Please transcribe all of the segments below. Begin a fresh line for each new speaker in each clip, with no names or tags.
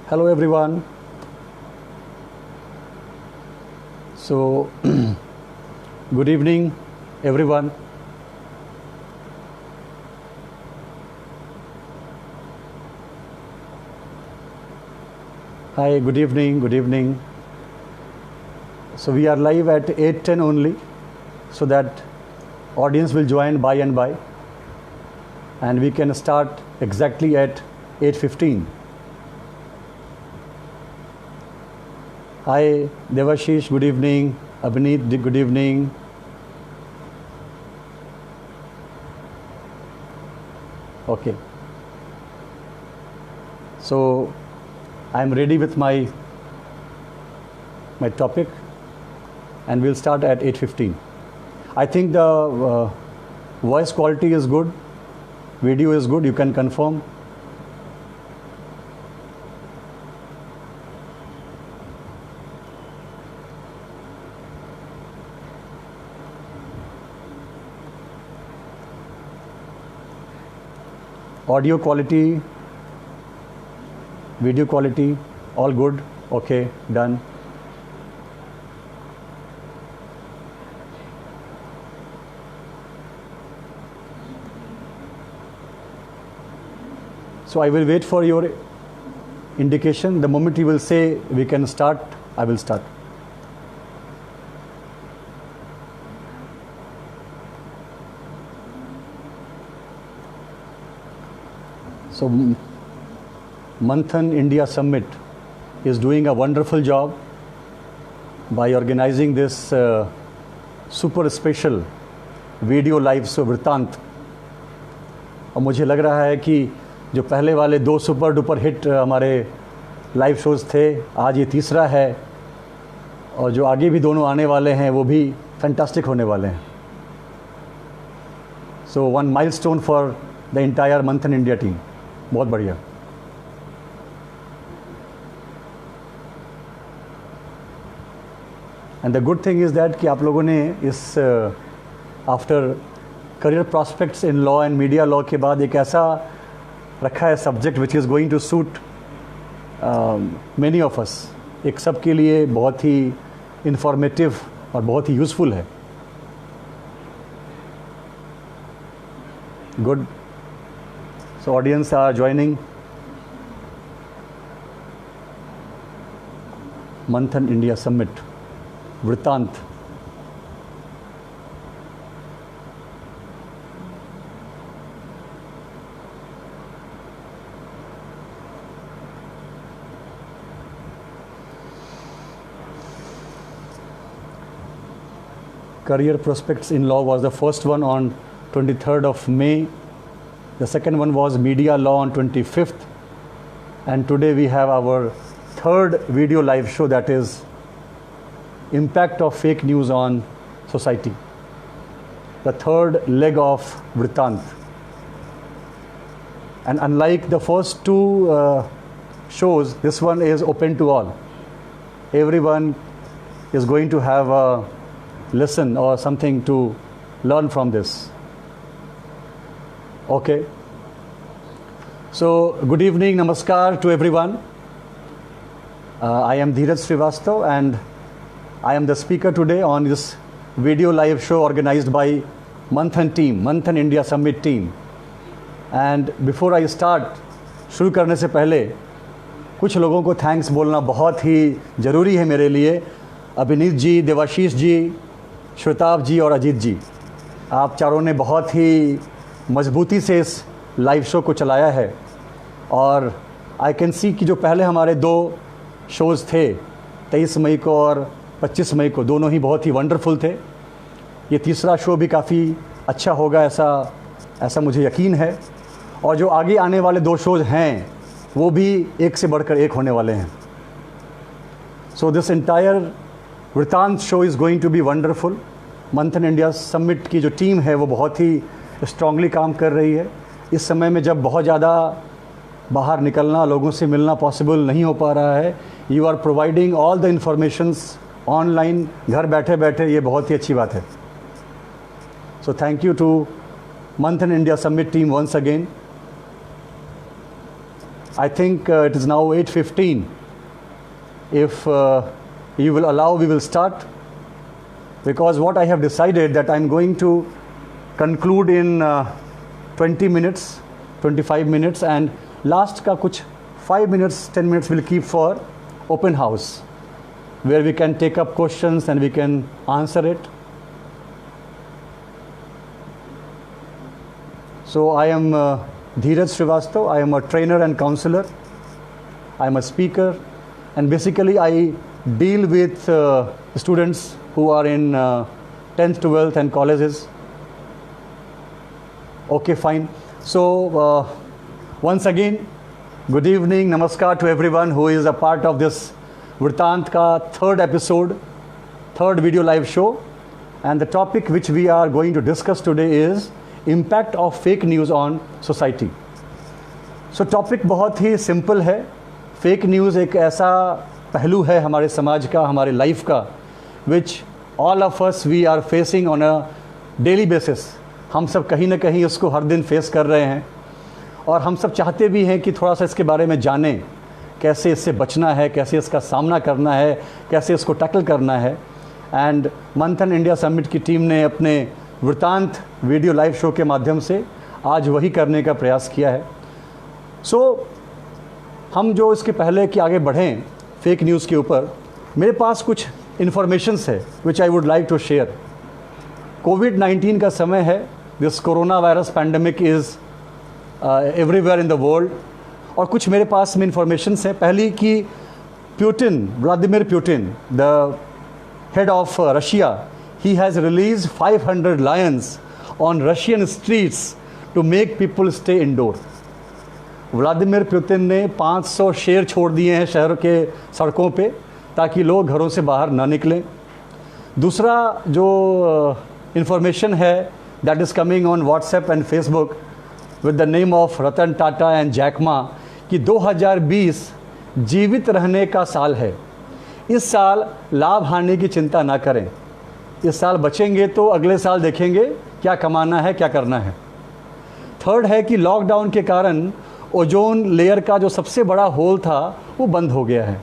Hello everyone. So, good evening everyone. Hi, good evening, good evening. So we are live at 8:10 only, so that audience will join by and by, and we can start exactly at 8:15. Hi, Devashish, good evening. Abhineet, good evening. Okay. So, I am ready with my topic, and we'll start at 8:15. I think the voice quality is good, video is good, you can confirm. Audio quality, video quality, all good. Okay, done. So I will wait for your indication. The moment you will say we can start, I will start. So Manthan India Summit is doing a wonderful job by organizing this super special video live show वृत्तांत. और मुझे लग रहा है कि जो पहले वाले 2 सुपर डुपर हिट हमारे लाइव शोज़ थे, आज ये तीसरा है, और जो आगे भी दोनों आने वाले हैं वो भी फैंटास्टिक होने वाले हैं. So one milestone for the entire Manthan India team. बहुत बढ़िया. And the good thing is that कि आप लोगों ने इस after career prospects in law and media law के बाद एक ऐसा रखा है subject which is going to suit many of us. एक सब के लिए बहुत ही इंफॉर्मेटिव और बहुत ही यूज़फुल है. Good. So audience are joining. Manthan India summit वृत्तांत. Career Prospects in Law was the first one on 23rd of May. The second one was Media Law on 25th. And today we have our third video live show, that is Impact of Fake News on Society. The third leg of Vrittant. And unlike the first two shows, this one is open to all. Everyone is going to have a lesson or something to learn from this. Okay. So, good evening, namaskar to everyone. I am Dheeraj Srivastav and I am the speaker today on this video live show organized by Manthan team, Manthan India Summit team. And before I start, शुरू करने से पहले कुछ लोगों को thanks बोलना बहुत ही ज़रूरी है मेरे लिए. अभिनीत जी, देवाशीष जी, श्वेताब जी और अजीत जी, आप चारों ने बहुत ही मजबूती से इस लाइव शो को चलाया है. और आई कैन सी कि जो पहले हमारे 2 शोज़ थे, 23 मई को और 25 मई को, दोनों ही बहुत ही वंडरफुल थे. ये तीसरा शो भी काफ़ी अच्छा होगा, ऐसा मुझे यकीन है. और जो आगे आने वाले 2 शोज़ हैं वो भी एक से बढ़कर एक होने वाले हैं. So this entire Vrittant show is going to be wonderful. Manthan India summit की जो टीम है वो बहुत ही स्ट्रांगली काम कर रही है. इस समय में जब बहुत ज़्यादा बाहर निकलना, लोगों से मिलना पॉसिबल नहीं हो पा रहा है, you are providing all the informations online, घर बैठे बैठे. ये बहुत ही अच्छी बात है. So thank you to Manthan India summit team once again. I think it is now 8:15. If you will allow, we will start, because what I have decided that I'm going to conclude in 20 minutes, 25 minutes, and last का कुछ 5 minutes, 10 minutes we'll keep for open house, where we can take up questions and we can answer it. So I am Dheeraj Srivastav. I am a trainer and counselor. I am a speaker, and basically I deal with students who are in 10th, 12th and colleges. Okay, fine. So once again, good evening, namaskar to everyone who is a part of this Vritant ka third episode, third video live show. And the topic which we are going to discuss today is impact of fake news on society. So topic बहुत ही simple है. Fake news एक ऐसा पहलू है हमारे समाज का, हमारे लाइफ का, which all of us we are facing on a daily basis. हम सब कहीं ना कहीं उसको हर दिन फेस कर रहे हैं, और हम सब चाहते भी हैं कि थोड़ा सा इसके बारे में जानें, कैसे इससे बचना है, कैसे इसका सामना करना है, कैसे इसको टैकल करना है. एंड मंथन इंडिया समिट की टीम ने अपने वृतांत वीडियो लाइव शो के माध्यम से आज वही करने का प्रयास किया है. सो हम जो इसके पहले कि आगे बढ़ें फेक न्यूज़ के ऊपर, मेरे पास कुछ इन्फॉर्मेशंस है which I would like to share. कोविड-19 का समय है. This corona virus pandemic is everywhere in the world, और कुछ मेरे पास में इन्फॉर्मेशंस हैं. पहली कि Vladimir Putin, the head of Russia, he has released 500 lions on Russian streets to make people stay indoor. Vladimir Putin ने 500 शेर छोड़ दिए हैं शहर के सड़कों पे, ताकि लोग घरों से बाहर ना निकलें. दूसरा जो इंफॉर्मेशन है that is coming on WhatsApp and Facebook with the name of Ratan Tata and Jack Ma, कि 2020 जीवित रहने का साल है. इस साल लाभ हानि की चिंता ना करें. इस साल बचेंगे तो अगले साल देखेंगे क्या कमाना है, क्या करना है. थर्ड है कि लॉकडाउन के कारण ओजोन लेयर का जो सबसे बड़ा होल था वो बंद हो गया है.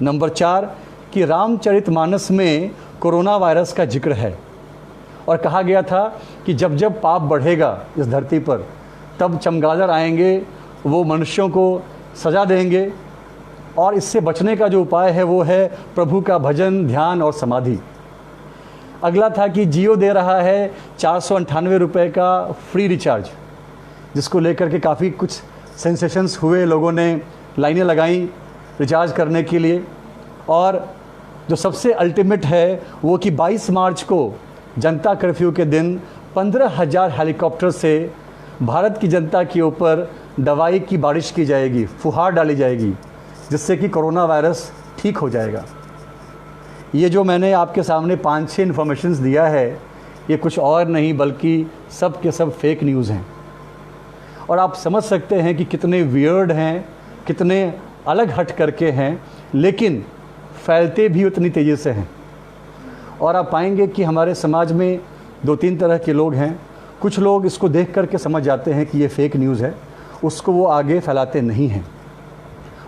नंबर 4 कि रामचरितमानस में कोरोना वायरस का जिक्र है, और कहा गया था कि जब जब पाप बढ़ेगा इस धरती पर, तब चमगादड़ आएंगे, वो मनुष्यों को सज़ा देंगे, और इससे बचने का जो उपाय है वो है प्रभु का भजन, ध्यान और समाधि. अगला था कि जियो दे रहा है 498 रुपये का फ्री रिचार्ज, जिसको लेकर के काफ़ी कुछ सेंसेशंस हुए, लोगों ने लाइनें लगाई रिचार्ज करने के लिए. और जो सबसे अल्टीमेट है वो कि 22 मार्च को जनता कर्फ्यू के दिन 15,000 हेलीकॉप्टर से भारत की जनता के ऊपर दवाई की बारिश की जाएगी, फुहार डाली जाएगी, जिससे कि कोरोना वायरस ठीक हो जाएगा. ये जो मैंने आपके सामने 5-6 इन्फॉर्मेशंस दिया है, ये कुछ और नहीं बल्कि सब के सब फेक न्यूज़ हैं. और आप समझ सकते हैं कि कितने वियर्ड हैं, कितने अलग हट करके हैं, लेकिन फैलते भी उतनी तेज़ी से हैं. और आप पाएंगे कि हमारे समाज में 2-3 तरह के लोग हैं. कुछ लोग इसको देख करके समझ जाते हैं कि ये फेक न्यूज़ है, उसको वो आगे फैलाते नहीं हैं.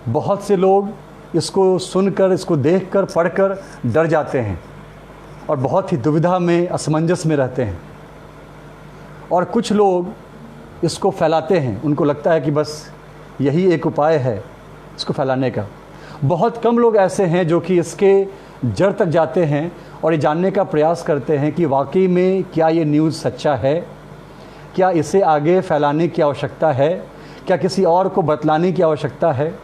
बहुत से लोग इसको सुनकर, इसको देखकर, पढ़कर डर जाते हैं और बहुत ही दुविधा में, असमंजस में रहते हैं. और कुछ लोग इसको फैलाते हैं, उनको लगता है कि बस यही एक उपाय है इसको फैलाने का. बहुत कम लोग ऐसे हैं जो कि इसके जड़ तक जाते हैं और ये जानने का प्रयास करते हैं कि वाकई में क्या ये न्यूज़ सच्चा है, क्या इसे आगे फैलाने की आवश्यकता है, क्या किसी और को बतलाने की आवश्यकता है.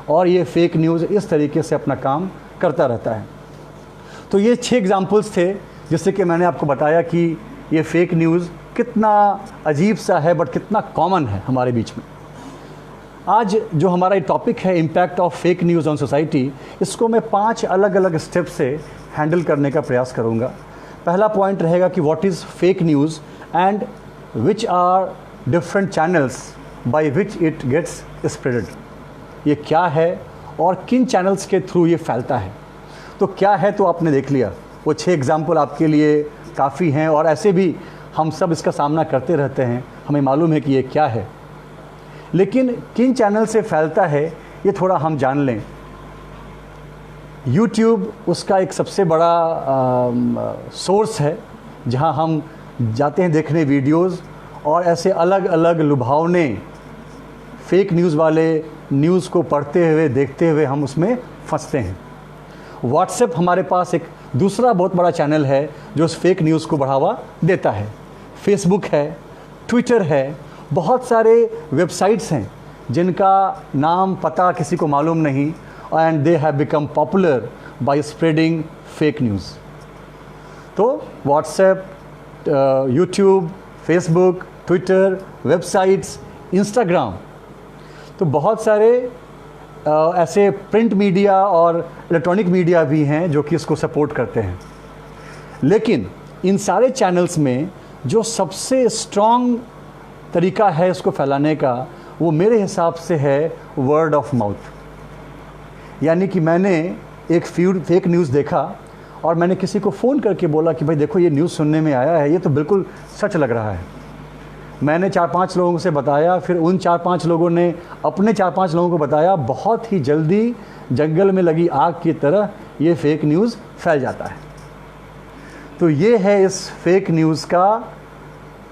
और ये फेक न्यूज़ इस तरीके से अपना काम करता रहता है. तो ये 6 एग्जाम्पल्स थे जिससे कि मैंने आपको बताया कि ये फेक न्यूज़ कितना अजीब सा है, बट कितना कॉमन है हमारे बीच में. आज जो हमारा ये टॉपिक है impact of fake news on society, इसको मैं 5 अलग अलग स्टेप से हैंडल करने का प्रयास करूँगा. पहला पॉइंट रहेगा कि what is fake news and which are different channels by which it gets spreaded. ये क्या है और किन चैनल्स के थ्रू ये फैलता है. तो क्या है तो आपने देख लिया, वो 6 एग्जाम्पल आपके लिए काफ़ी हैं, और ऐसे भी हम सब इसका सामना करते रहते हैं, हमें मालूम है कि ये क्या है. लेकिन किन चैनल से फैलता है ये थोड़ा हम जान लें। यूट्यूब उसका एक सबसे बड़ा सोर्स है जहां हम जाते हैं देखने वीडियोस, और ऐसे अलग अलग लुभावने फेक न्यूज़ वाले न्यूज़ को पढ़ते हुए देखते हुए हम उसमें फंसते हैं। व्हाट्सएप हमारे पास एक दूसरा बहुत बड़ा चैनल है जो उस फेक न्यूज़ को बढ़ावा देता है। फेसबुक है, ट्विटर है, बहुत सारे वेबसाइट्स हैं जिनका नाम पता किसी को मालूम नहीं, and they have become popular by spreading fake news. तो WhatsApp, YouTube, Facebook, Twitter, websites, Instagram, तो बहुत सारे ऐसे प्रिंट मीडिया और इलेक्ट्रॉनिक मीडिया भी हैं जो कि इसको सपोर्ट करते हैं। लेकिन इन सारे चैनल्स में जो सबसे स्ट्रॉन्ग तरीका है इसको फैलाने का, वो मेरे हिसाब से है वर्ड ऑफ माउथ। यानी कि मैंने एक फेक न्यूज़ देखा और मैंने किसी को फ़ोन करके बोला कि भाई देखो ये न्यूज़ सुनने में आया है, ये तो बिल्कुल सच लग रहा है। मैंने 4-5 लोगों से बताया, फिर उन 4-5 लोगों ने अपने 4-5 लोगों को बताया। बहुत ही जल्दी जंगल में लगी आग की तरह ये फेक न्यूज़ फैल जाता है। तो ये है इस फेक न्यूज़ का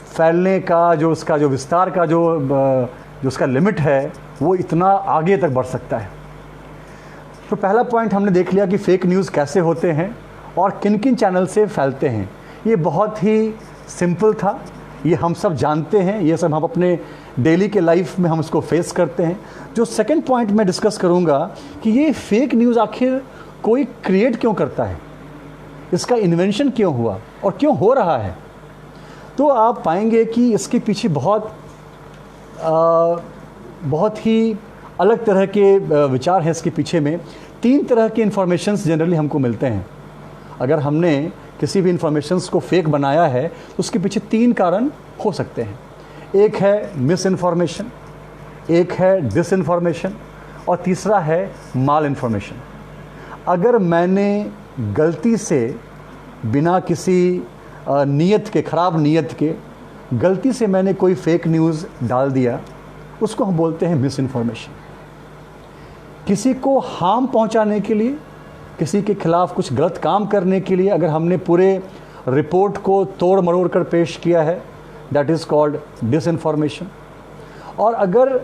फैलने का जो उसका जो विस्तार का जो उसका लिमिट है, वो इतना आगे तक बढ़ सकता है। तो पहला पॉइंट हमने देख लिया कि फेक न्यूज़ कैसे होते हैं और किन किन चैनल से फैलते हैं। ये बहुत ही सिंपल था, ये हम सब जानते हैं, ये सब हम अपने डेली के लाइफ में हम इसको फेस करते हैं। जो सेकंड पॉइंट मैं डिस्कस करूंगा कि ये फेक न्यूज़ आखिर कोई क्रिएट क्यों करता है, इसका इन्वेंशन क्यों हुआ और क्यों हो रहा है। तो आप पाएंगे कि इसके पीछे बहुत ही अलग तरह के विचार हैं इसके पीछे में। 3 तरह के इन्फॉर्मेशंस जनरली हमको मिलते हैं। अगर हमने किसी भी इन्फॉर्मेशंस को फेक बनाया है तो उसके पीछे 3 कारण हो सकते हैं। एक है मिस इन्फॉर्मेशन, एक है डिस इन्फॉर्मेशन, और तीसरा है माल इन्फॉर्मेशन। अगर मैंने गलती से बिना किसी नीयत के, ख़राब नीयत के, गलती से मैंने कोई फेक न्यूज़ डाल दिया, उसको हम बोलते हैं मिस इन्फॉर्मेशन। किसी को हार्म पहुंचाने के लिए, किसी के खिलाफ कुछ गलत काम करने के लिए अगर हमने पूरे रिपोर्ट को तोड़ मरोड़ कर पेश किया है, that is called disinformation. और अगर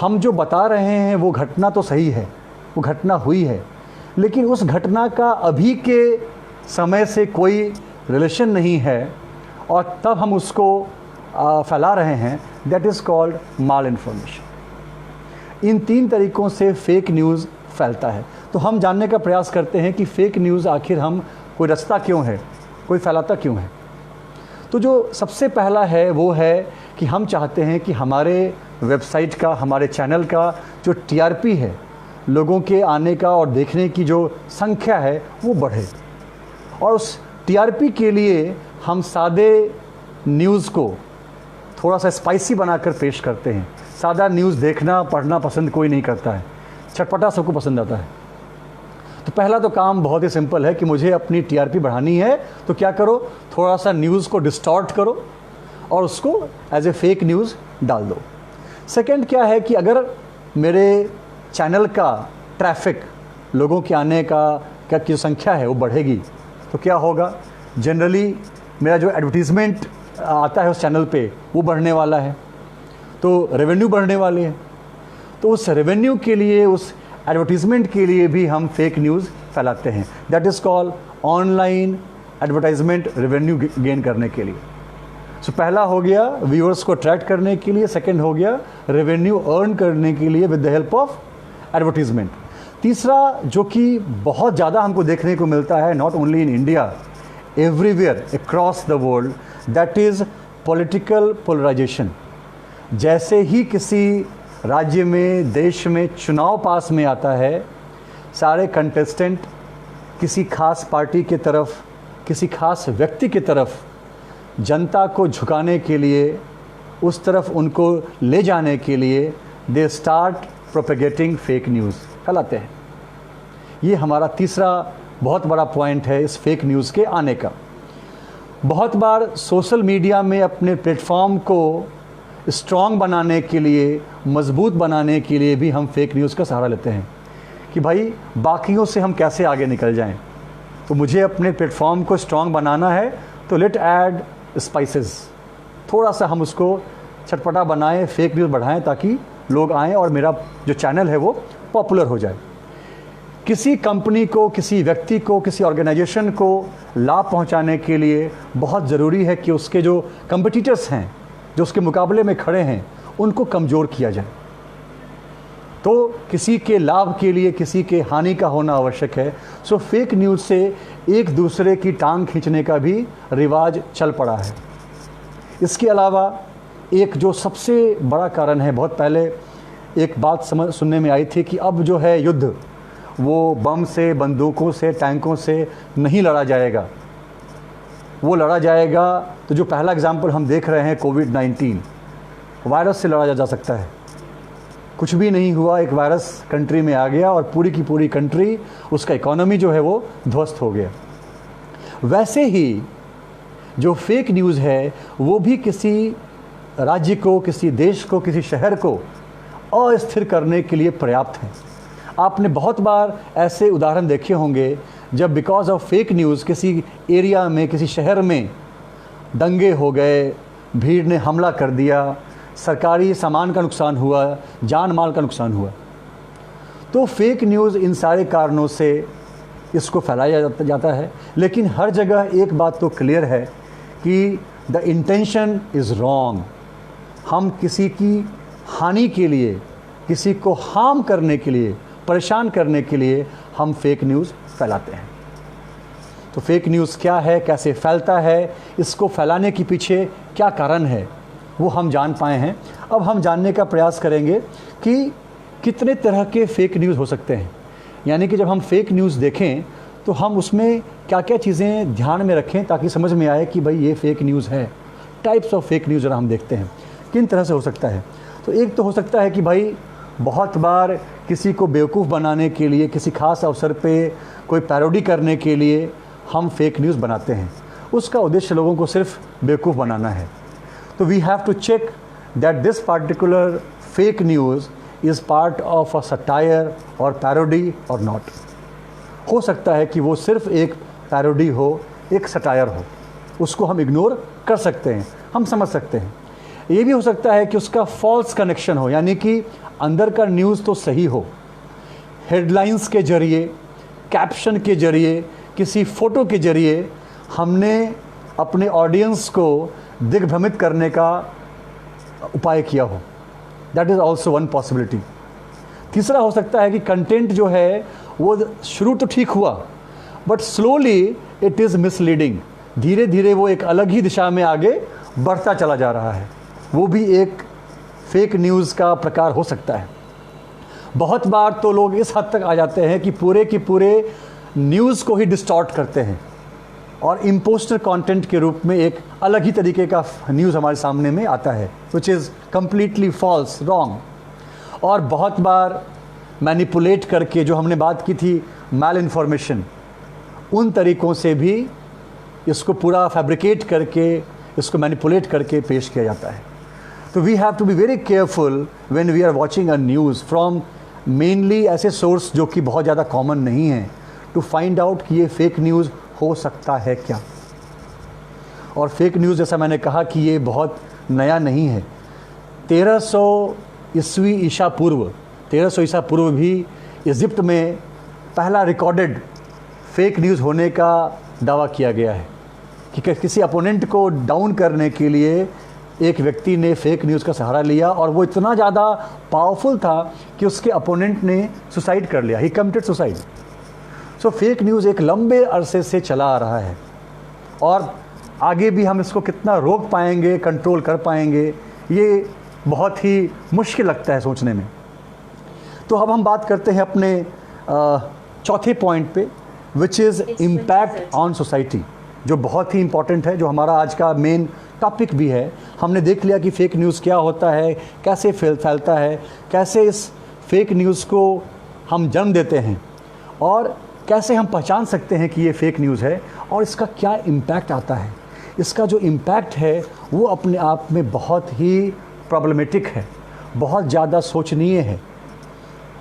हम जो बता रहे हैं वो घटना तो सही है, वो घटना हुई है, लेकिन उस घटना का अभी के समय से कोई रिलेशन नहीं है और तब हम उसको फैला रहे हैं, that is called malinformation. इन 3 तरीक़ों से फेक न्यूज़ फैलता है। तो हम जानने का प्रयास करते हैं कि फेक न्यूज़ आखिर हम कोई रास्ता क्यों है, कोई फैलाता क्यों है। तो जो सबसे पहला है वो है कि हम चाहते हैं कि हमारे वेबसाइट का, हमारे चैनल का जो टीआरपी है, लोगों के आने का और देखने की जो संख्या है वो बढ़े। और उस टीआरपी के लिए हम सादे न्यूज़ को थोड़ा सा स्पाइसी बनाकर पेश करते हैं। सादा न्यूज़ देखना पढ़ना पसंद कोई नहीं करता है, चटपटा सबको पसंद आता है। तो पहला तो काम बहुत ही सिंपल है कि मुझे अपनी टीआरपी बढ़ानी है, तो क्या करो, थोड़ा सा न्यूज़ को डिस्टॉर्ट करो और उसको एज ए फेक न्यूज़ डाल दो। सेकंड क्या है कि अगर मेरे चैनल का ट्रैफिक, लोगों के आने का की संख्या है वो बढ़ेगी, तो क्या होगा, जनरली मेरा जो एडवर्टीज़मेंट आता है उस चैनल पे वो बढ़ने वाला है, तो रेवेन्यू बढ़ने वाले हैं। तो उस रेवेन्यू के लिए, उस एडवर्टीज़मेंट के लिए भी हम फेक न्यूज़ फैलाते हैं। That is called online advertisement revenue gain करने के लिए। सो पहला हो गया व्यूअर्स को अट्रैक्ट करने के लिए, सेकंड हो गया रेवेन्यू अर्न करने के लिए with the help of advertisement. तीसरा जो कि बहुत ज़्यादा हमको देखने को मिलता है, not only in India, everywhere across the world, that is political polarisation. जैसे ही किसी राज्य में, देश में चुनाव पास में आता है, सारे कंटेस्टेंट किसी खास पार्टी की तरफ, किसी खास व्यक्ति की तरफ जनता को झुकाने के लिए, उस तरफ उनको ले जाने के लिए they start propagating fake news, फैलाते हैं। ये हमारा तीसरा बहुत बड़ा पॉइंट है इस फेक न्यूज़ के आने का। बहुत बार सोशल मीडिया में अपने प्लेटफॉर्म को स्ट्रॉन्ग बनाने के लिए, मजबूत बनाने के लिए भी हम फेक न्यूज़ का सहारा लेते हैं कि भाई बाकियों से हम कैसे आगे निकल जाएं। तो मुझे अपने प्लेटफॉर्म को स्ट्रॉन्ग बनाना है, तो लेट ऐड स्पाइसेस, थोड़ा सा हम उसको चटपटा बनाएं, फेक न्यूज़ बढ़ाएं ताकि लोग आएँ और मेरा जो चैनल है वो पॉपुलर हो जाए। किसी कंपनी को, किसी व्यक्ति को, किसी ऑर्गेनाइजेशन को लाभ पहुंचाने के लिए बहुत ज़रूरी है कि उसके जो कंपटीटर्स हैं, जो उसके मुकाबले में खड़े हैं, उनको कमज़ोर किया जाए। तो किसी के लाभ के लिए किसी के हानि का होना आवश्यक है। सो फेक न्यूज़ से एक दूसरे की टांग खींचने का भी रिवाज चल पड़ा है। इसके अलावा एक जो सबसे बड़ा कारण है, बहुत पहले एक बात सुनने में आई थी कि अब जो है युद्ध वो बम से, बंदूकों से, टैंकों से नहीं लड़ा जाएगा, वो लड़ा जाएगा। तो जो पहला एग्जाम्पल हम देख रहे हैं कोविड-19 वायरस से लड़ा जा सकता है। कुछ भी नहीं हुआ, एक वायरस कंट्री में आ गया और पूरी की पूरी कंट्री, उसका इकोनॉमी जो है वो ध्वस्त हो गया। वैसे ही जो फेक न्यूज़ है वो भी किसी राज्य को, किसी देश को, किसी शहर को अस्थिर करने के लिए पर्याप्त है। आपने बहुत बार ऐसे उदाहरण देखे होंगे जब बिकॉज ऑफ फेक न्यूज़ किसी एरिया में, किसी शहर में दंगे हो गए, भीड़ ने हमला कर दिया, सरकारी सामान का नुकसान हुआ, जान माल का नुकसान हुआ। तो फेक न्यूज़ इन सारे कारणों से इसको फैलाया जाता है। लेकिन हर जगह एक बात तो क्लियर है कि द इंटेंशन इज़ रॉन्ग। हम किसी की हानि के लिए, किसी को हार्म करने के लिए, परेशान करने के लिए हम फेक न्यूज़ फैलाते हैं। तो फेक न्यूज़ क्या है, कैसे फैलता है, इसको फैलाने के पीछे क्या कारण है, वो हम जान पाए हैं। अब हम जानने का प्रयास करेंगे कि कितने तरह के फेक न्यूज़ हो सकते हैं। यानी कि जब हम फेक न्यूज़ देखें तो हम उसमें क्या क्या चीज़ें ध्यान में रखें ताकि समझ में आए कि भाई ये फेक न्यूज़ है। टाइप्स ऑफ फेक न्यूज़ जरा हम देखते हैं किन तरह से हो सकता है। तो एक तो हो सकता है कि भाई बहुत बार किसी को बेवकूफ़ बनाने के लिए, किसी खास अवसर पे कोई पैरोडी करने के लिए हम फेक न्यूज़ बनाते हैं। उसका उद्देश्य लोगों को सिर्फ बेवकूफ़ बनाना है। तो we have to check that this particular fake news is part of a satire और पैरोडी और नॉट। हो सकता है कि वो सिर्फ एक पैरोडी हो, एक सटायर हो, उसको हम इग्नोर कर सकते हैं, हम समझ सकते हैं। ये भी हो सकता है कि उसका फॉल्स कनेक्शन हो, यानी कि अंदर का न्यूज़ तो सही हो, हेडलाइंस के ज़रिए, कैप्शन के ज़रिए, किसी फ़ोटो के ज़रिए हमने अपने ऑडियंस को दिग्भ्रमित करने का उपाय किया हो। That is also one possibility. तीसरा हो सकता है कि कंटेंट जो है वो शुरू तो ठीक हुआ but slowly it is misleading. धीरे धीरे वो एक अलग ही दिशा में आगे बढ़ता चला जा रहा है। वो भी एक फेक न्यूज़ का प्रकार हो सकता है। बहुत बार तो लोग इस हद तक आ जाते हैं कि पूरे के पूरे न्यूज़ को ही डिस्टॉर्ट करते हैं और इम्पोस्टर कंटेंट के रूप में एक अलग ही तरीके का न्यूज़ हमारे सामने में आता है, which is completely false, wrong. और बहुत बार मैनिपुलेट करके, जो हमने बात की थी मैल इन्फॉर्मेशन, उन तरीक़ों से भी इसको पूरा फैब्रिकेट करके, इसको मैनिपुलेट करके पेश किया जाता है। तो we have to be very careful when we are watching a news from mainly ऐसे सोर्स जो कि बहुत ज़्यादा कॉमन नहीं हैं, टू फाइंड आउट कि ये फेक न्यूज़ हो सकता है क्या। और फेक न्यूज़, जैसा मैंने कहा कि ये बहुत नया नहीं है। 1300 ईसा पूर्व भी इजिप्ट में पहला रिकॉर्डेड फेक न्यूज़ होने का दावा किया गया है कि किसी अपोनेंट को डाउन करने के लिए एक व्यक्ति ने फेक न्यूज़ का सहारा लिया और वो इतना ज़्यादा पावरफुल था कि उसके अपोनेंट ने सुसाइड कर लिया, he committed suicide. So fake news एक लंबे अरसे से चला आ रहा है और आगे भी हम इसको कितना रोक पाएंगे, कंट्रोल कर पाएंगे, ये बहुत ही मुश्किल लगता है सोचने में। तो अब हम बात करते हैं अपने चौथे पॉइंट पे, which is impact on society, जो बहुत ही इम्पॉर्टेंट है, जो हमारा आज का मेन टॉपिक भी है। हमने देख लिया कि फ़ेक न्यूज़ क्या होता है, कैसे फैलता है, कैसे इस फेक न्यूज़ को हम जन्म देते हैं और कैसे हम पहचान सकते हैं कि ये फ़ेक न्यूज़ है और इसका क्या इम्पैक्ट आता है। इसका जो इम्पैक्ट है वो अपने आप में बहुत ही प्रॉब्लमेटिक है, बहुत ज़्यादा सोचनीय है,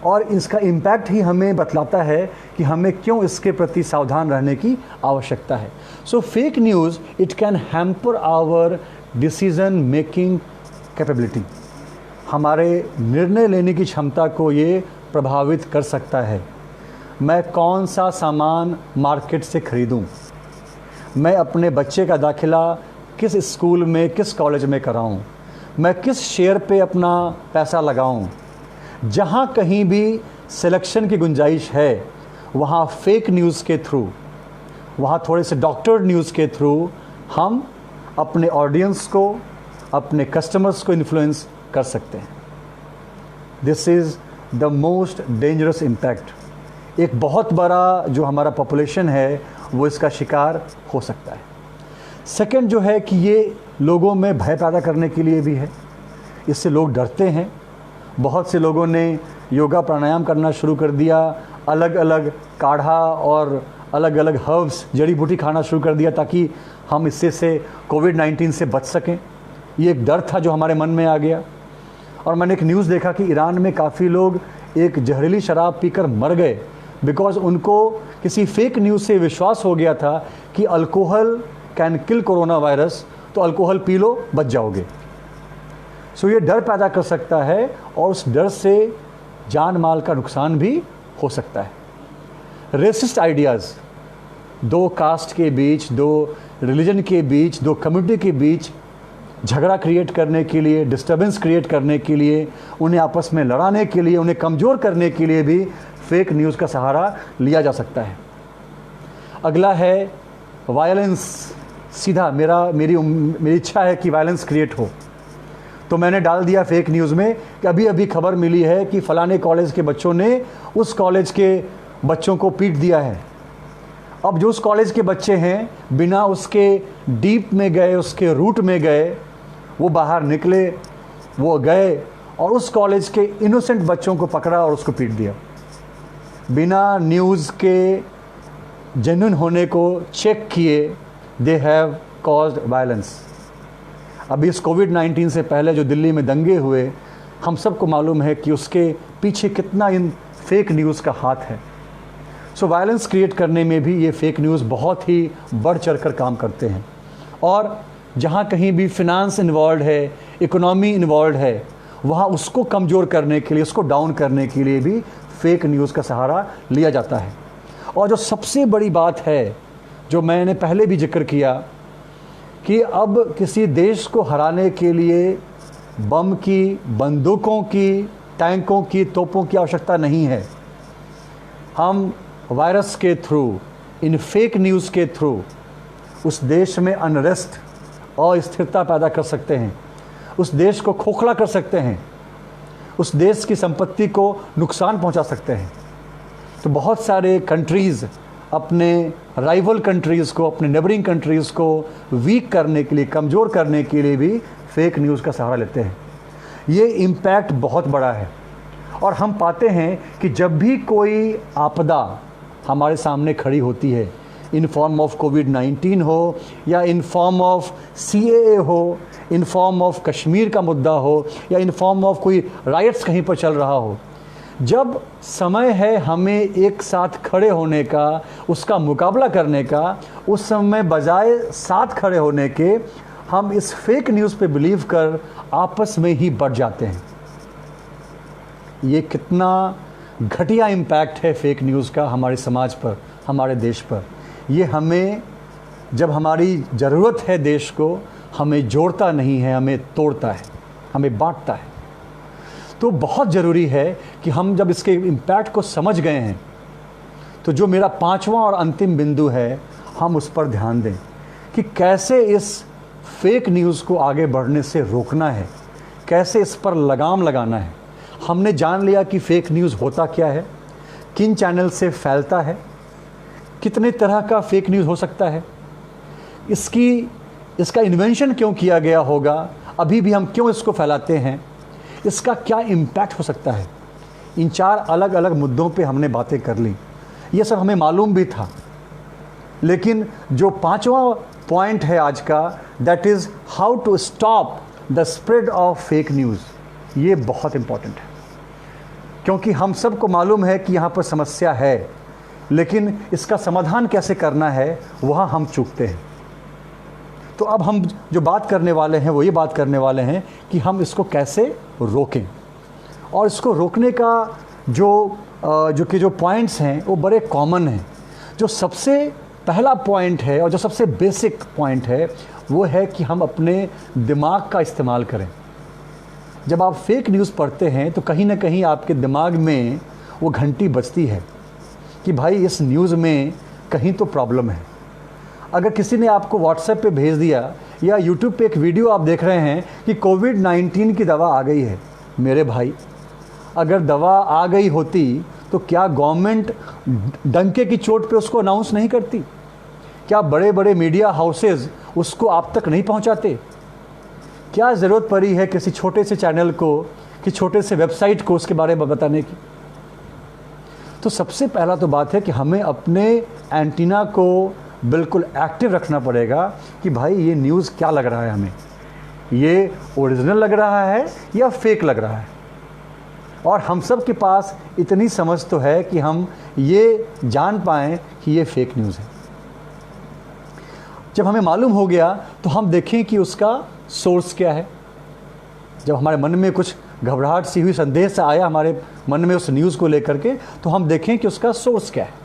और इसका इम्पैक्ट ही हमें बतलाता है कि हमें क्यों इसके प्रति सावधान रहने की आवश्यकता है। So fake news it can hamper our decision making capability, हमारे निर्णय लेने की क्षमता को ये प्रभावित कर सकता है। मैं कौन सा सामान मार्केट से ख़रीदूं, मैं अपने बच्चे का दाखिला किस स्कूल में, किस कॉलेज में कराऊं, मैं किस शेयर पे अपना पैसा लगाऊं। जहां कहीं भी सिलेक्शन की गुंजाइश है, वहां फेक न्यूज़ के थ्रू, वहां थोड़े से डॉक्टर न्यूज़ के थ्रू हम अपने ऑडियंस को, अपने कस्टमर्स को इन्फ्लुएंस कर सकते हैं। This is the most dangerous impact. एक बहुत बड़ा जो हमारा पॉपुलेशन है वो इसका शिकार हो सकता है। सेकंड जो है कि ये लोगों में भय पैदा करने के लिए भी है, इससे लोग डरते हैं। बहुत से लोगों ने योगा प्राणायाम करना शुरू कर दिया, अलग अलग काढ़ा और अलग अलग हर्ब्स, जड़ी बूटी खाना शुरू कर दिया ताकि हम इससे से कोविड-19 से बच सकें। ये एक डर था जो हमारे मन में आ गया। और मैंने एक न्यूज़ देखा कि ईरान में काफ़ी लोग एक जहरीली शराब पीकर मर गए बिकॉज़ उनको किसी फेक न्यूज़ से विश्वास हो गया था कि alcohol can kill corona virus, तो अल्कोहल पी लो बच जाओगे। सो ये डर पैदा कर सकता है और उस डर से जान माल का नुकसान भी हो सकता है। रेसिस्ट आइडियाज़, दो कास्ट के बीच, दो रिलीजन के बीच, दो कम्युनिटी के बीच झगड़ा क्रिएट करने के लिए, डिस्टर्बेंस क्रिएट करने के लिए, उन्हें आपस में लड़ाने के लिए, उन्हें कमज़ोर करने के लिए भी फेक न्यूज़ का सहारा लिया जा सकता है। अगला है वायलेंस। सीधा मेरी इच्छा है कि वायलेंस क्रिएट हो, तो मैंने डाल दिया फेक न्यूज़ में कि अभी अभी खबर मिली है कि फ़लाने कॉलेज के बच्चों ने उस कॉलेज के बच्चों को पीट दिया है। अब जो उस कॉलेज के बच्चे हैं, बिना उसके डीप में गए, उसके रूट में गए, वो बाहर निकले, वो गए और उस कॉलेज के इनोसेंट बच्चों को पकड़ा और उसको पीट दिया, बिना न्यूज़ के जेन्युइन होने को चेक किए। They have caused violence. अभी इस कोविड-19 से पहले जो दिल्ली में दंगे हुए, हम सबको मालूम है कि उसके पीछे कितना इन फेक न्यूज़ का हाथ है। सो वायलेंस क्रिएट करने में भी ये फेक न्यूज़ बहुत ही बढ़ चढ़ कर काम करते हैं। और जहाँ कहीं भी फिनांस इन्वॉल्व है, इकोनॉमी इन्वॉल्व है, वहाँ उसको कमज़ोर करने के लिए, उसको डाउन करने के लिए भी फेक न्यूज़ का सहारा लिया जाता है। और जो सबसे बड़ी बात है, जो मैंने पहले भी जिक्र किया, कि अब किसी देश को हराने के लिए बम की, बंदूकों की, टैंकों की, तोपों की आवश्यकता नहीं है। हम वायरस के थ्रू, इन फेक न्यूज़ के थ्रू उस देश में अनरेस्ट और अस्थिरता पैदा कर सकते हैं, उस देश को खोखला कर सकते हैं, उस देश की संपत्ति को नुकसान पहुंचा सकते हैं। तो बहुत सारे कंट्रीज़ अपने राइवल कंट्रीज़ को, अपने नेबरिंग कंट्रीज़ को वीक करने के लिए, कमज़ोर करने के लिए भी फेक न्यूज़ का सहारा लेते हैं। ये इम्पैक्ट बहुत बड़ा है और हम पाते हैं कि जब भी कोई आपदा हमारे सामने खड़ी होती है, इन फॉर्म ऑफ कोविड-19 हो या इन फॉर्म ऑफ CAA हो, इन फॉर्म ऑफ कश्मीर का मुद्दा हो या इन फॉर्म ऑफ कोई राइट्स कहीं पर चल रहा हो, जब समय है हमें एक साथ खड़े होने का, उसका मुकाबला करने का, उस समय बजाय साथ खड़े होने के हम इस फेक न्यूज़ पे बिलीव कर आपस में ही बढ़ जाते हैं। ये कितना घटिया इम्पैक्ट है फेक न्यूज़ का हमारे समाज पर, हमारे देश पर। ये हमें, जब हमारी ज़रूरत है देश को, हमें जोड़ता नहीं है, हमें तोड़ता है, हमें बांटता है। तो बहुत ज़रूरी है कि हम जब इसके इम्पैक्ट को समझ गए हैं, तो जो मेरा पांचवा और अंतिम बिंदु है, हम उस पर ध्यान दें कि कैसे इस फेक न्यूज़ को आगे बढ़ने से रोकना है, कैसे इस पर लगाम लगाना है। हमने जान लिया कि फेक न्यूज़ होता क्या है, किन चैनल से फैलता है, कितने तरह का फेक न्यूज़ हो सकता है, इसका इन्वेंशन क्यों किया गया होगा, अभी भी हम क्यों इसको फैलाते हैं, इसका क्या इम्पैक्ट हो सकता है। इन 4 अलग अलग मुद्दों पे हमने बातें कर ली। ये सब हमें मालूम भी था, लेकिन जो 5वां पॉइंट है आज का, that is how to stop the spread of fake news, ये बहुत इम्पॉर्टेंट है, क्योंकि हम सबको मालूम है कि यहाँ पर समस्या है, लेकिन इसका समाधान कैसे करना है वहाँ हम चूकते हैं। तो अब हम जो बात करने वाले हैं वो ये बात करने वाले हैं कि हम इसको कैसे रोकें, और इसको रोकने का जो पॉइंट्स हैं वो बड़े कॉमन हैं। जो सबसे पहला पॉइंट है और जो सबसे बेसिक पॉइंट है वो है कि हम अपने दिमाग का इस्तेमाल करें। जब आप फेक न्यूज़ पढ़ते हैं तो कहीं ना कहीं आपके दिमाग में वो घंटी बजती है कि भाई इस न्यूज़ में कहीं तो प्रॉब्लम है। अगर किसी ने आपको व्हाट्सएप पे भेज दिया या यूट्यूब पे एक वीडियो आप देख रहे हैं कि कोविड-19 की दवा आ गई है, मेरे भाई अगर दवा आ गई होती तो क्या गवर्नमेंट डंके की चोट पे उसको अनाउंस नहीं करती? क्या बड़े बड़े मीडिया हाउसेस उसको आप तक नहीं पहुंचाते? क्या ज़रूरत पड़ी है किसी छोटे से चैनल को, कि छोटे से वेबसाइट को उसके बारे में बताने की? तो सबसे पहला तो बात है कि हमें अपने एंटीना को बिल्कुल एक्टिव रखना पड़ेगा कि भाई ये न्यूज़ क्या लग रहा है, हमें ये ओरिजिनल लग रहा है या फेक लग रहा है। और हम सब के पास इतनी समझ तो है कि हम ये जान पाएँ कि ये फेक न्यूज़ है। जब हमें मालूम हो गया तो हम देखें कि उसका सोर्स क्या है। जब हमारे मन में कुछ घबराहट सी हुई, संदेह सा आया हमारे मन में उस न्यूज़ को लेकर के, तो हम देखें कि उसका सोर्स क्या है।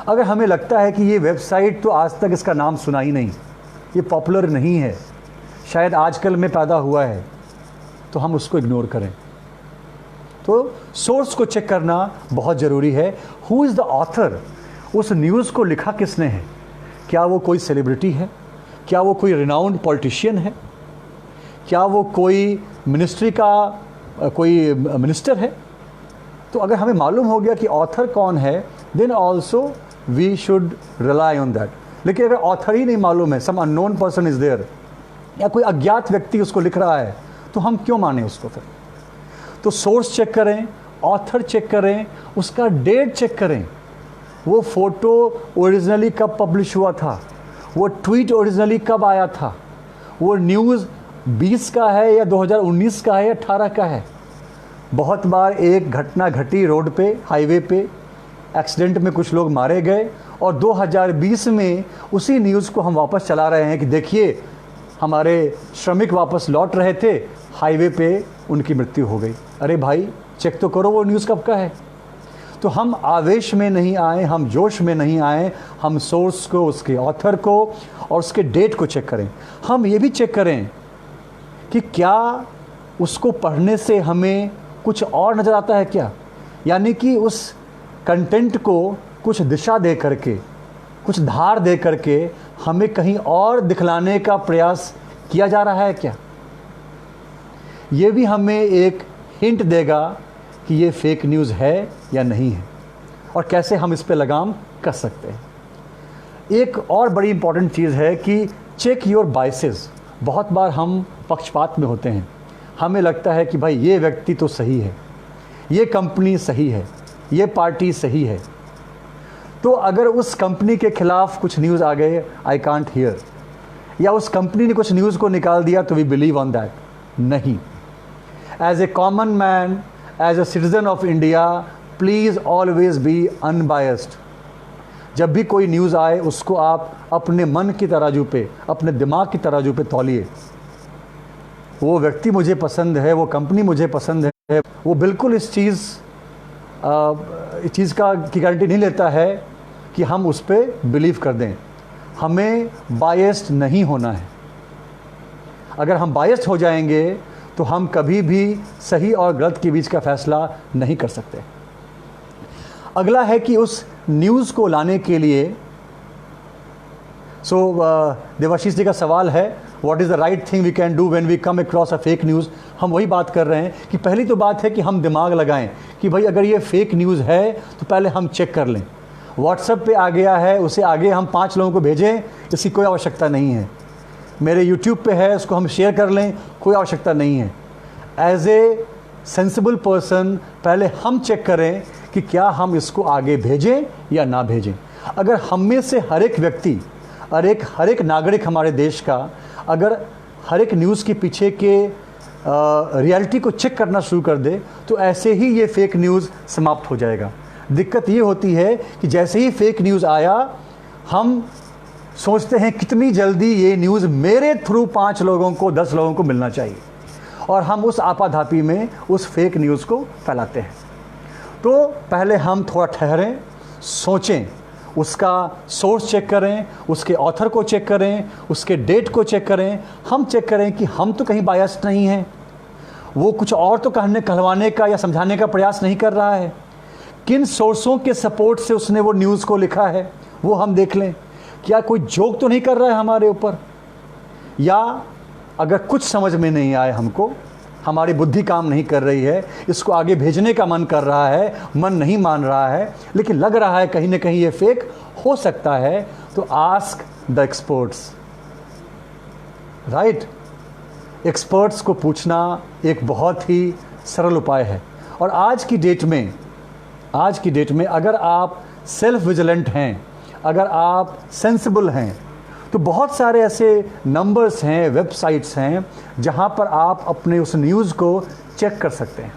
अगर हमें लगता है कि ये वेबसाइट तो आज तक इसका नाम सुना ही नहीं, ये पॉपुलर नहीं है, शायद आजकल में पैदा हुआ है, तो हम उसको इग्नोर करें। तो सोर्स को चेक करना बहुत ज़रूरी है। Who is the author? उस न्यूज़ को लिखा किसने है? क्या वो कोई सेलिब्रिटी है? क्या वो कोई रिनाउंड पॉलिटिशियन है? क्या वो कोई मिनिस्ट्री का कोई मिनिस्टर है? तो अगर हमें मालूम हो गया कि ऑथर कौन है, then also we should rely on that. लेकिन अगर ऑथर ही नहीं मालूम है, some unknown person is there, या कोई अज्ञात व्यक्ति उसको लिख रहा है, तो हम क्यों माने उसको फिर? तो सोर्स चेक करें, ऑथर चेक करें, उसका डेट चेक करें, वो फ़ोटो ओरिजिनली कब पब्लिश हुआ था, वो ट्वीट ओरिजिनली कब आया था, वो न्यूज़ 20 का है या 2019 का है या 18 का है। बहुत बार एक घटना घटी रोड पे, हाईवे पे, एक्सीडेंट में कुछ लोग मारे गए, और 2020 में उसी न्यूज़ को हम वापस चला रहे हैं कि देखिए हमारे श्रमिक वापस लौट रहे थे, हाईवे पे उनकी मृत्यु हो गई। अरे भाई चेक तो करो वो न्यूज़ कब का है। तो हम आवेश में नहीं आए, हम जोश में नहीं आए, हम सोर्स को, उसके ऑथर को और उसके डेट को चेक करें। हम ये भी चेक करें कि क्या उसको पढ़ने से हमें कुछ और नज़र आता है क्या, यानी कि उस कंटेंट को कुछ दिशा दे करके, कुछ धार दे करके हमें कहीं और दिखलाने का प्रयास किया जा रहा है क्या। ये भी हमें एक हिंट देगा कि ये फेक न्यूज़ है या नहीं है, और कैसे हम इस पे लगाम कस सकते हैं। एक और बड़ी इंपॉर्टेंट चीज़ है कि चेक योर बायसेस। बहुत बार हम पक्षपात में होते हैं, हमें लगता है कि भाई ये व्यक्ति तो सही है, ये कंपनी सही है, ये पार्टी सही है, तो अगर उस कंपनी के खिलाफ कुछ न्यूज़ आ गए, आई कांट हियर, या उस कंपनी ने कुछ न्यूज़ को निकाल दिया, तो वी बिलीव ऑन दैट। नहीं, as a common man, as a citizen of India, please always be unbiased. जब भी कोई न्यूज़ आए उसको आप अपने मन की तराजू पे, अपने दिमाग की तराजू पे तौलिए। वो व्यक्ति मुझे पसंद है, वो कंपनी मुझे पसंद है, वो बिल्कुल इस चीज़ की गारंटी नहीं लेता है कि हम उस पर बिलीव कर दें। हमें बायस्ड नहीं होना है। अगर हम बायस्ड हो जाएंगे तो हम कभी भी सही और गलत के बीच का फैसला नहीं कर सकते। अगला है कि उस न्यूज़ को लाने के लिए, देवाशीष जी का सवाल है, what is the right thing we can do when we come across a fake news. हम वही बात कर रहे हैं कि पहली तो बात है कि हम दिमाग लगाएं कि भाई अगर ये फेक न्यूज़ है तो पहले हम चेक कर लें। व्हाट्सएप पे आ गया है, उसे आगे हम 5 लोगों को भेजें, इसकी कोई आवश्यकता नहीं है। मेरे यूट्यूब पे है, उसको हम शेयर कर लें, कोई आवश्यकता नहीं है। एज ए सेंसिबल पर्सन पहले हम चेक करें कि क्या हम इसको आगे भेजें या ना भेजें। अगर हम में से हर एक व्यक्ति और हर एक नागरिक हमारे देश का, अगर हर एक न्यूज़ के पीछे के रियलिटी को चेक करना शुरू कर दे तो ऐसे ही ये फेक न्यूज़ समाप्त हो जाएगा। दिक्कत ये होती है कि जैसे ही फेक न्यूज़ आया हम सोचते हैं कितनी जल्दी ये न्यूज़ मेरे थ्रू 5 लोगों को 10 लोगों को मिलना चाहिए, और हम उस आपाधापी में उस फेक न्यूज़ को फैलाते हैं। तो पहले हम थोड़ा ठहरें, सोचें, उसका सोर्स चेक करें, उसके ऑथर को चेक करें, उसके डेट को चेक करें। हम चेक करें कि हम तो कहीं बायस्ड नहीं हैं, वो कुछ और तो कहलवाने का या समझाने का प्रयास नहीं कर रहा है। किन सोर्सों के सपोर्ट से उसने वो न्यूज़ को लिखा है वो हम देख लें। क्या कोई जोक तो नहीं कर रहा है हमारे ऊपर, या अगर कुछ समझ में नहीं आए, हमको हमारी बुद्धि काम नहीं कर रही है, इसको आगे भेजने का मन कर रहा है, मन नहीं मान रहा है, लेकिन लग रहा है कहीं ना कहीं ये फेक हो सकता है, तो ask the experts. Right, experts को पूछना एक बहुत ही सरल उपाय है। और आज की डेट में अगर आप सेल्फ विजिलेंट हैं, अगर आप सेंसिबल हैं, तो बहुत सारे ऐसे नंबर्स हैं, वेबसाइट्स हैं जहां पर आप अपने उस न्यूज़ को चेक कर सकते हैं।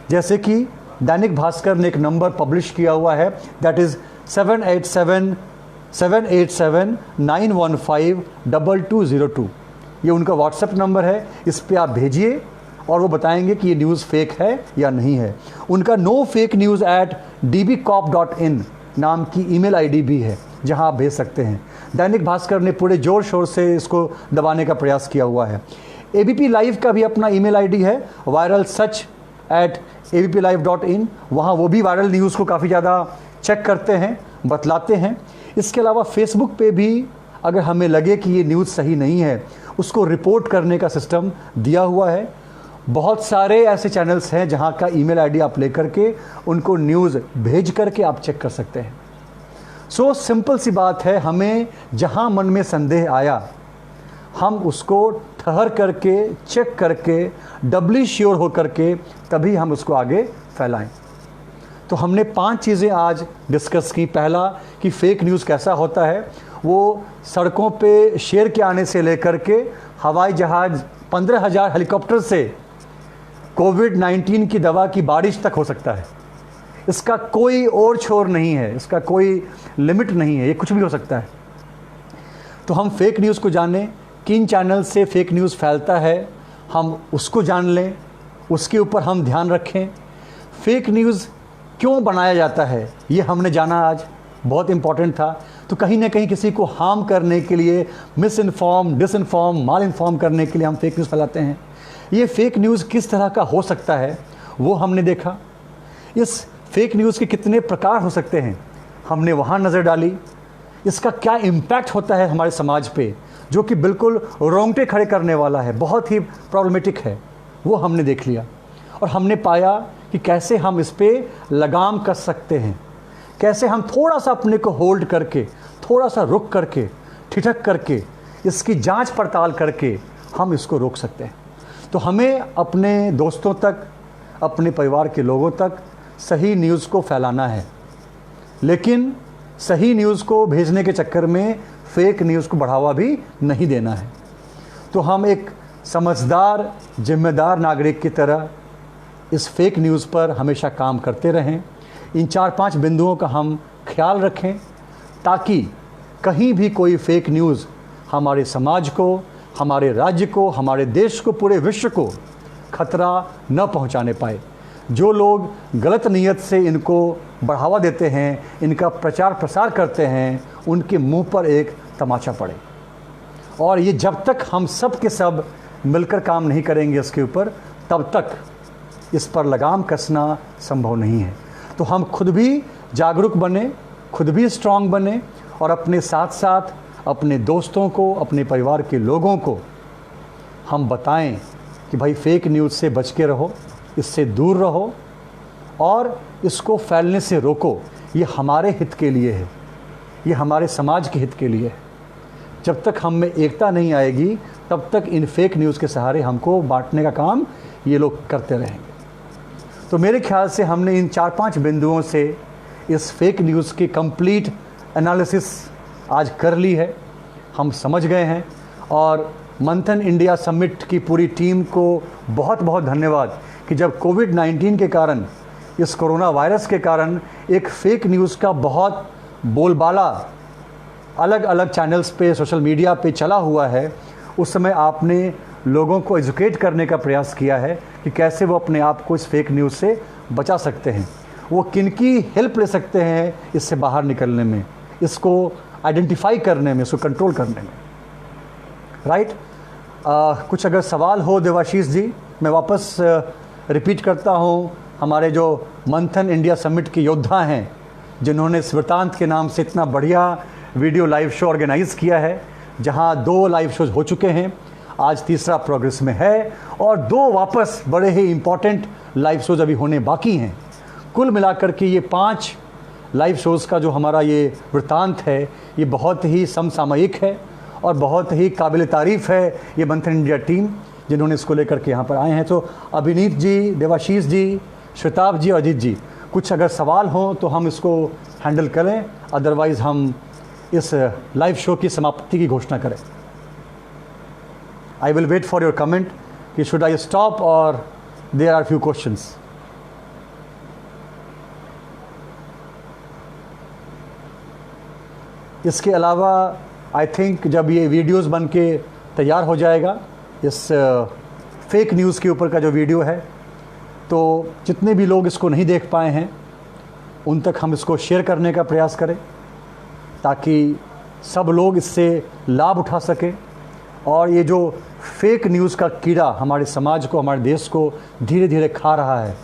जैसे कि दैनिक भास्कर ने एक नंबर पब्लिश किया हुआ है, दैट इज़ 787-915-2202। ये उनका व्हाट्सएप नंबर है, इस पे आप भेजिए और वो बताएंगे कि ये न्यूज़ फेक है या नहीं है। उनका nofaknews@dbcop.in नाम की ईमेल आईडी भी है जहां आप भेज सकते हैं। दैनिक भास्कर ने पूरे जोर शोर से इसको दबाने का प्रयास किया हुआ है। ABP लाइव का भी अपना ईमेल आईडी है, viralsuch@abplive.in। वहाँ वो भी वायरल न्यूज़ को काफ़ी ज़्यादा चेक करते हैं, बतलाते हैं। इसके अलावा फेसबुक पे भी अगर हमें लगे कि ये न्यूज़ सही नहीं है, उसको रिपोर्ट करने का सिस्टम दिया हुआ है। बहुत सारे ऐसे चैनल्स हैं जहाँ का ईमेल आईडी आप लेकर के उनको न्यूज़ भेज करके आप चेक कर सकते हैं। सो सिंपल सी बात है, हमें जहाँ मन में संदेह आया हम उसको ठहर करके चेक करके डबली श्योर हो करके तभी हम उसको आगे फैलाएं। तो हमने 5 चीज़ें आज डिस्कस की। पहला कि फेक न्यूज़ कैसा होता है, वो सड़कों पे शेर के आने से लेकर के हवाई जहाज़ 15,000 हेलीकॉप्टर से कोविड-19 की दवा की बारिश तक हो सकता है। इसका कोई और छोर नहीं है, इसका कोई लिमिट नहीं है, ये कुछ भी हो सकता है। तो हम फेक न्यूज़ को जानें, किन चैनल से फेक न्यूज़ फैलता है हम उसको जान लें, उसके ऊपर हम ध्यान रखें। फेक न्यूज़ क्यों बनाया जाता है ये हमने जाना, आज बहुत इम्पॉर्टेंट था। तो कहीं ना कहीं किसी को हार्म करने के लिए, मिस इन्फॉर्म, डिसइन्फॉर्म, माल इन्फॉर्म करने के लिए हम फेक न्यूज़ फैलाते हैं। ये फेक न्यूज़ किस तरह का हो सकता है वो हमने देखा। इस फेक न्यूज़ के कितने प्रकार हो सकते हैं हमने वहाँ नज़र डाली। इसका क्या इम्पैक्ट होता है हमारे समाज पे, जो कि बिल्कुल रोंगटे खड़े करने वाला है, बहुत ही प्रॉब्लमेटिक है, वो हमने देख लिया। और हमने पाया कि कैसे हम इस पर लगाम कस सकते हैं, कैसे हम थोड़ा सा अपने को होल्ड करके, थोड़ा सा रुक करके, ठिठक करके, इसकी जांच पड़ताल करके हम इसको रोक सकते हैं। तो हमें अपने दोस्तों तक, अपने परिवार के लोगों तक सही न्यूज़ को फैलाना है, लेकिन सही न्यूज़ को भेजने के चक्कर में फेक न्यूज़ को बढ़ावा भी नहीं देना है। तो हम एक समझदार, जिम्मेदार नागरिक की तरह इस फेक न्यूज़ पर हमेशा काम करते रहें। इन 4-5 बिंदुओं का हम ख्याल रखें ताकि कहीं भी कोई फेक न्यूज़ हमारे समाज को, हमारे राज्य को, हमारे देश को, पूरे विश्व को खतरा न पहुंचाने पाए। जो लोग गलत नीयत से इनको बढ़ावा देते हैं, इनका प्रचार प्रसार करते हैं, उनके मुंह पर एक तमाचा पड़े। और ये जब तक हम सब के सब मिलकर काम नहीं करेंगे इसके ऊपर, तब तक इस पर लगाम कसना संभव नहीं है। तो हम खुद भी जागरूक बने, खुद भी स्ट्रांग बने, और अपने साथ साथ अपने दोस्तों को, अपने परिवार के लोगों को हम बताएं कि भाई फेक न्यूज़ से बच के रहो, इससे दूर रहो और इसको फैलने से रोको। ये हमारे हित के लिए है, ये हमारे समाज के हित के लिए है। जब तक हम में एकता नहीं आएगी तब तक इन फेक न्यूज़ के सहारे हमको बांटने का काम ये लोग करते रहेंगे। तो मेरे ख्याल से हमने इन 4-5 बिंदुओं से इस फेक न्यूज़ की कंप्लीट एनालिसिस आज कर ली है, हम समझ गए हैं। और मंथन इंडिया समिट की पूरी टीम को बहुत बहुत धन्यवाद कि जब कोविड-19 के कारण, इस कोरोना वायरस के कारण एक फेक न्यूज़ का बहुत बोलबाला अलग अलग चैनल्स पे, सोशल मीडिया पे चला हुआ है, उस समय आपने लोगों को एजुकेट करने का प्रयास किया है कि कैसे वो अपने आप को इस फेक न्यूज़ से बचा सकते हैं, वो किनकी हेल्प ले सकते हैं इससे बाहर निकलने में, इसको आइडेंटिफाई करने में, इसको कंट्रोल करने में। राइट? कुछ अगर सवाल हो देवाशीष जी, मैं वापस रिपीट करता हूँ, हमारे जो मंथन इंडिया समिट के योद्धा हैं, जिन्होंने इस वृतांत के नाम से इतना बढ़िया वीडियो लाइव शो ऑर्गेनाइज़ किया है, जहाँ 2 लाइव शोज हो चुके हैं, आज तीसरा प्रोग्रेस में है और 2 वापस बड़े ही इम्पॉर्टेंट लाइव शोज अभी होने बाकी हैं। कुल मिलाकर के ये 5 लाइव शोज़ का जो हमारा ये वृतांत है, ये बहुत ही समसामयिक है और बहुत ही काबिल तारीफ़ है ये मंथन इंडिया टीम, जिन्होंने इसको लेकर के यहाँ पर आए हैं। तो अभिनीत जी, देवाशीष जी, श्वेताब जी और अजीत जी, कुछ अगर सवाल हों तो हम इसको हैंडल करें, अदरवाइज़ हम इस लाइव शो की समाप्ति की घोषणा करें। I will wait for your comment कि शुड आई स्टॉप और देयर आर फ्यू क्वेश्चंस। इसके अलावा आई थिंक जब ये वीडियोस बन के तैयार हो जाएगा, इस फेक न्यूज़ के ऊपर का जो वीडियो है, तो जितने भी लोग इसको नहीं देख पाए हैं उन तक हम इसको शेयर करने का प्रयास करें, ताकि सब लोग इससे लाभ उठा सकें और ये जो फेक न्यूज़ का कीड़ा हमारे समाज को, हमारे देश को धीरे धीरे खा रहा है,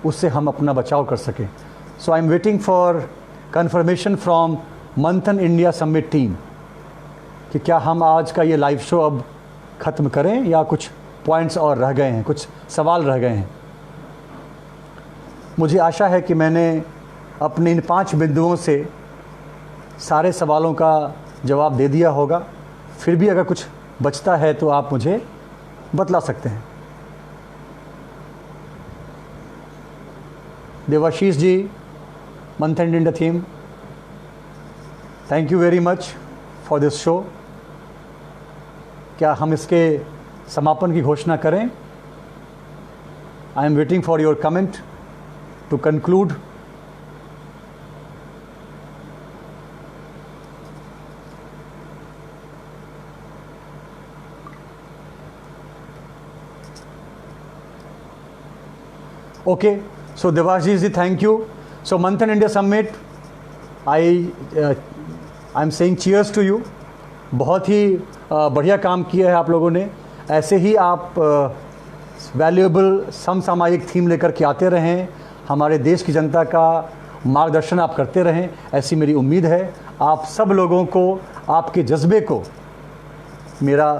उससे हम अपना बचाव कर सकें। So I am waiting for confirmation from Manthan India summit team कि क्या हम आज का ये लाइव शो अब ख़त्म करें या कुछ पॉइंट्स और रह गए हैं, कुछ सवाल रह गए हैं। मुझे आशा है कि मैंने अपने इन 5 बिंदुओं से सारे सवालों का जवाब दे दिया होगा। फिर भी अगर कुछ बचता है तो आप मुझे बतला सकते हैं। Devashish ji, Manthan India team, thank you very much for this show. क्या हम इसके समापन की घोषणा करें? I am waiting for your comment to conclude. Okay, so Devashish ji, thank you. So Manthan India Summit, I'm saying cheers to you. बहुत ही बढ़िया काम किया है आप लोगों ने। ऐसे ही आप वैल्यूएबल समसामयिक थीम लेकर के आते रहें, हमारे देश की जनता का मार्गदर्शन आप करते रहें, ऐसी मेरी उम्मीद है। आप सब लोगों को, आपके जज्बे को मेरा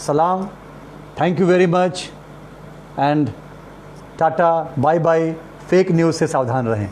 सलाम। Thank you very much and tata, bye bye. फेक न्यूज़ से सावधान रहें।